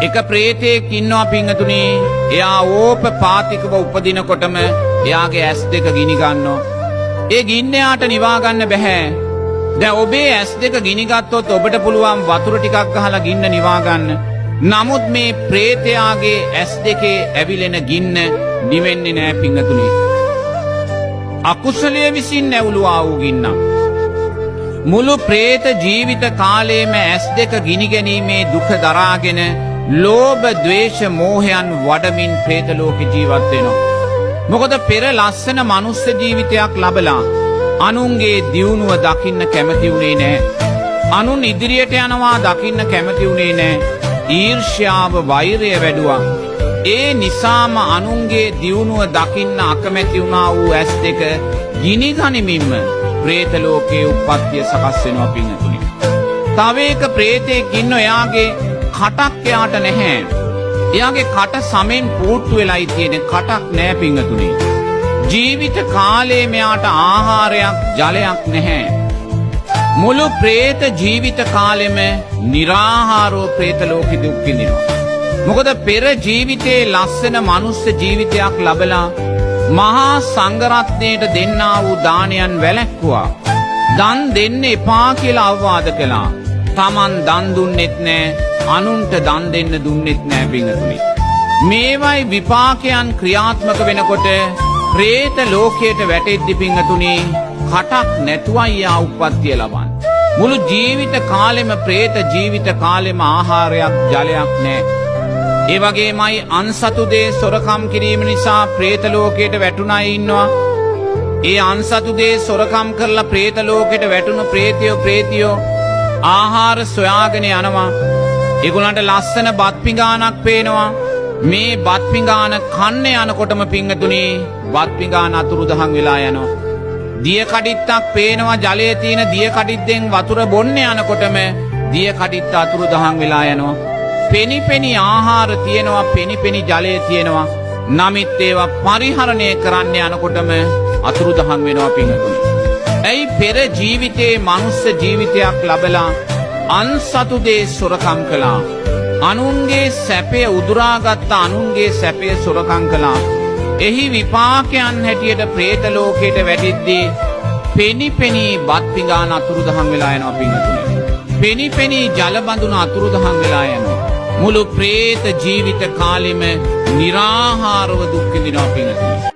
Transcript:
එක ප්‍රේතයෙක් ඉන්නවා පිංගතුනි. එයා ඕපපාතිකව උපදිනකොටම එයාගේ ඇස් දෙක ගිනි ගන්නවා. ඒ ගින්න යාට නිවා ගන්න බෑ. දැන් ඔබේ ඇස් දෙක ගිනි ගත්තොත් ඔබට පුළුවන් වතුර ටිකක් ගහලා ගින්න නිවා ගන්න. නමුත් මේ ප්‍රේතයාගේ ඇස් දෙකේ ඇවිලෙන ගින්න නිවෙන්නේ නෑ පිංගතුනි. අකුසලයේ විසින් නැවුලුවා වූ ගින්නක්. මුළු ප්‍රේත ජීවිත කාලයේම ඇස් දෙක ගිනි ගැනීමේ දුක දරාගෙන ලෝභ, ද්වේෂ, මෝහයන් වඩමින් ප්‍රේත ලෝකේ ජීවත් වෙනවා. මොකද පෙර ලස්සන මනුස්ස ජීවිතයක් ලබලා අනුන්ගේ දියුණුව දකින්න කැමති වුණේ නෑ. අනුන් ඉදිරියට යනවා දකින්න කැමති වුණේ නෑ. ඊර්ෂ්‍යාව, වෛරය වැඩුවා. ඒ නිසාම අනුන්ගේ දියුණුව දකින්න අකමැති වුණා වූ ඇස් දෙක ගිනි ගනිමින්ම ප්‍රේත ලෝකයේ උප්පත්තිය සකස් වෙනවා පිංගතුනි. තව එක ප්‍රේතෙක් ඉන්න එයාගේ කටක් එයාට නැහැ. එයාගේ කට සමෙන් පූට්ටු වෙලයි තියෙන, කටක් නෑ පිංගතුනි. ජීවිත කාලේ මෙයාට ආහාරයක්, ජලයක් නැහැ. මුළු ප්‍රේත ජීවිත කාලෙම निराहाරෝ ප්‍රේත ලෝකෙ දුක් විඳිනවා. මොකද පෙර ජීවිතේ ලස්සන මනුස්ස ජීවිතයක් ලබලා මහා සංඝරත්නයට දෙන්නා වූ දානයන් වැළැක්වුවා. දන් දෙන්න එපා කියලා අවවාද කළා. Taman දන් දුන්නෙත් නෑ, අනුන්ට දන් දෙන්න දුන්නෙත් නෑ පිංගතුනි. මේවයි විපාකයන් ක්‍රියාත්මක වෙනකොට ප්‍රේත ලෝකයට වැටෙද්දි පිංගතුනි කටක් නැතුවයි යා උප්පත්තිය ලබන්නේ. මුළු ජීවිත කාලෙම ප්‍රේත ජීවිත කාලෙම ආහාරයක්, ජලයක් නෑ. ඒ වගේමයි අන්සතු දේ සොරකම් කිරීම නිසා ප්‍රේත ලෝකයට වැටුණ අය ඉන්නවා. ඒ අන්සතු දේ සොරකම් කරලා ප්‍රේත ලෝකයට වැටුණු ප්‍රේතයෝ ආහාර සොයාගෙන යනවා. ඒගොල්ලන්ට ලස්සන බත් පිඟානක් පේනවා. මේ බත් පිඟාන කන්න යනකොටම පිංගතුනි බත් පිඟාන අතුරුදහන් වෙලා යනවා. දිය කඩਿੱත්තක් පේනවා, ජලයේ තියෙන දිය කඩਿੱද්දෙන් වතුර බොන්න යනකොටම දිය කඩਿੱත්ත අතුරුදහන් වෙලා යනවා. පෙනිපෙනි ආහාර තියෙනවා, පෙනිපෙනි ජලය තියෙනවා. නමිත් ඒවා පරිහරණය කරන්න යනකොටම අතුරුදහන් වෙනවා පිංගතුනි. ඇයි පෙර ජීවිතේ මනුස්ස ජීවිතයක් ලබලා අන්සතු දේ සොරකම් කළා. අනුන්ගේ සැපය උදුරාගත්ත අනුන්ගේ සැපය සොරකම් කළා. එහි විපාකයන් හැටියට ප්‍රේත ලෝකයට වැටිද්දී පෙනිපෙනි බත් පිඟාන අතුරුදහන් වෙලා යනවා පිංගතුනි. පෙනිපෙනි ජල බඳුන අතුරුදහන් වෙලා යනවා. මුළු ප්‍රේත ජීවිත කාලෙම निराहारව දුක් විඳිනවා පිංගතුනි.